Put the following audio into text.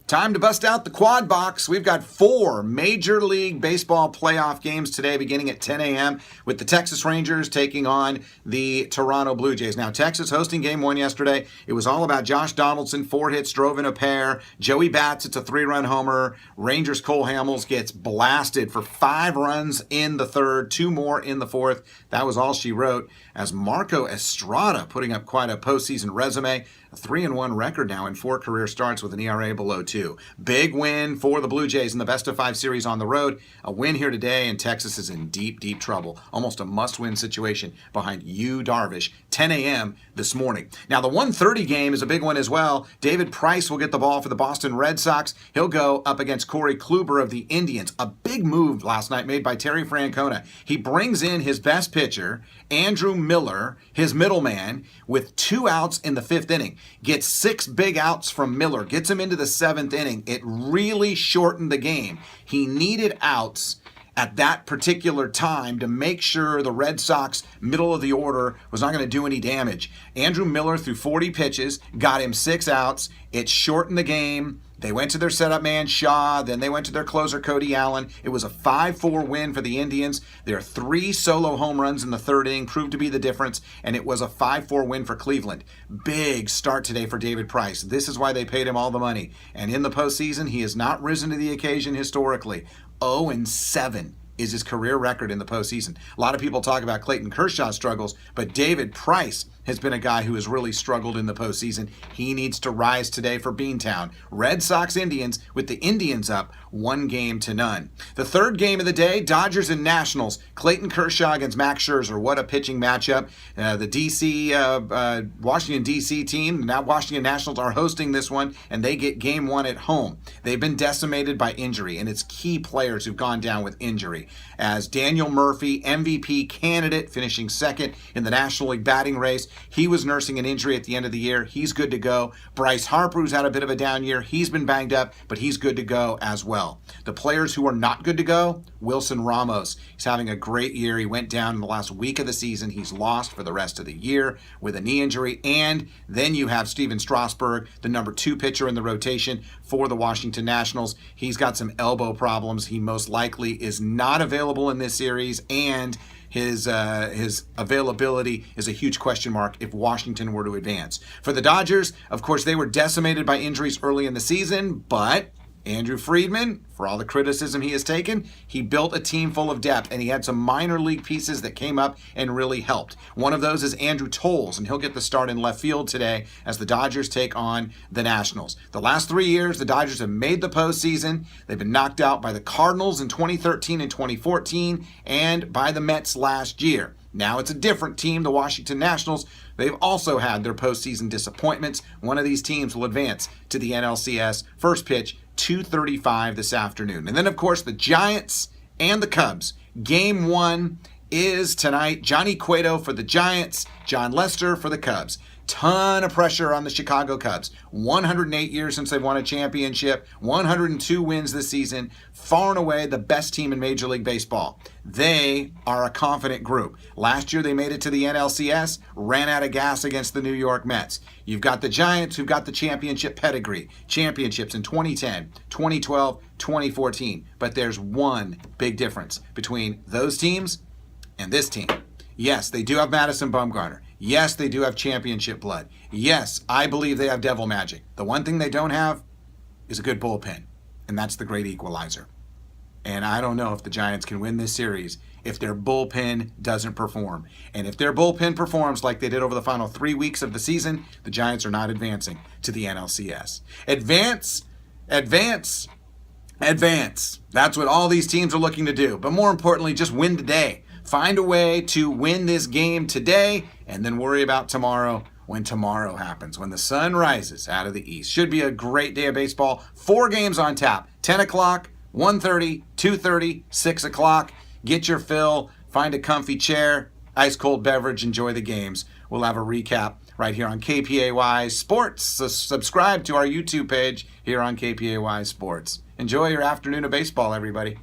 Time to bust out the quad box. We've got 4 Major League Baseball playoff games today beginning at 10 a.m. with the Texas Rangers taking on the Toronto Blue Jays. Now, Texas hosting game 1 yesterday. It was all about Josh Donaldson, 4 hits, drove in a pair. Joey Bats, it's a 3-run homer. Rangers' Cole Hamels gets blasted for 5 runs in the third, 2 more in the fourth. That was all she wrote, as Marco Estrada putting up quite a postseason resume. A 3-1 record now in 4 career starts with an ERA below 2. Big win for the Blue Jays in the best-of-5 series on the road. A win here today, and Texas is in deep, deep trouble. Almost a must-win situation behind Yu Darvish. 10 a.m. this morning. Now, the 1:30 game is a big one as well. David Price will get the ball for the Boston Red Sox. He'll go up against Corey Kluber of the Indians. A big move last night made by Terry Francona. He brings in his best pitcher, Andrew Miller, his middleman, with 2 outs in the 5th inning. Gets 6 big outs from Miller. Gets him into the 7th inning. It really shortened the game. He needed outs at that particular time to make sure the Red Sox middle of the order was not going to do any damage. Andrew Miller threw 40 pitches, got him 6 outs. It shortened the game. They went to their setup man, Shaw. Then they went to their closer, Cody Allen. It was a 5-4 win for the Indians. Their 3 solo home runs in the 3rd inning proved to be the difference, and it was a 5-4 win for Cleveland. Big start today for David Price. This is why they paid him all the money. And in the postseason, he has not risen to the occasion historically. 0-7 is his career record in the postseason. A lot of people talk about Clayton Kershaw's struggles, but David Price has been a guy who has really struggled in the postseason. He needs to rise today for Beantown. Red Sox Indians, with the Indians up 1-0. The 3rd game of the day, Dodgers and Nationals. Clayton Kershaw against Max Scherzer. What a pitching matchup. The Washington, D.C. team, now Washington Nationals, are hosting this one, and they get game 1 at home. They've been decimated by injury, and it's key players who've gone down with injury. As Daniel Murphy, MVP candidate, finishing 2nd in the National League batting race, he was nursing an injury at the end of the year. He's good to go. Bryce Harper, who's had a bit of a down year, he's been banged up, but he's good to go as well. The players who are not good to go, Wilson Ramos. He's having a great year. He went down in the last week of the season. He's lost for the rest of the year with a knee injury. And then you have Steven Strasburg, the number 2 pitcher in the rotation for the Washington Nationals. He's got some elbow problems. He most likely is not available in this series, and his availability is a huge question mark if Washington were to advance. For the Dodgers, of course, they were decimated by injuries early in the season, but Andrew Friedman, for all the criticism he has taken, he built a team full of depth, and he had some minor league pieces that came up and really helped. One of those is Andrew Tolles, and he'll get the start in left field today as the Dodgers take on the Nationals. The last 3 years, the Dodgers have made the postseason. They've been knocked out by the Cardinals in 2013 and 2014, and by the Mets last year. Now it's a different team, the Washington Nationals. They've also had their postseason disappointments. One of these teams will advance to the NLCS. First pitch, 2:35 this afternoon. And then, of course, the Giants and the Cubs. Game 1 is tonight. Johnny Cueto for the Giants, John Lester for the Cubs. Ton of pressure on the Chicago Cubs. 108 years since they've won a championship. 102 wins this season. Far and away the best team in Major League Baseball. They are a confident group. Last year they made it to the NLCS, ran out of gas against the New York Mets. You've got the Giants who've got the championship pedigree. Championships in 2010, 2012, 2014. But there's one big difference between those teams and this team. Yes, they do have Madison Bumgarner. Yes, they do have championship blood. Yes, I believe they have devil magic. The one thing they don't have is a good bullpen, and that's the great equalizer. And I don't know if the Giants can win this series if their bullpen doesn't perform. And if their bullpen performs like they did over the final 3 weeks of the season, the Giants are not advancing to the NLCS. Advance, advance, advance. That's what all these teams are looking to do. But more importantly, just win today. Find a way to win this game today, and then worry about tomorrow when tomorrow happens, when the sun rises out of the east. Should be a great day of baseball. 4 games on tap, 10 o'clock, 1:30, 2:30, 6 o'clock. Get your fill, find a comfy chair, ice cold beverage, enjoy the games. We'll have a recap right here on KpaySports Sports. So subscribe to our YouTube page here on KpaySports Sports. Enjoy your afternoon of baseball, everybody.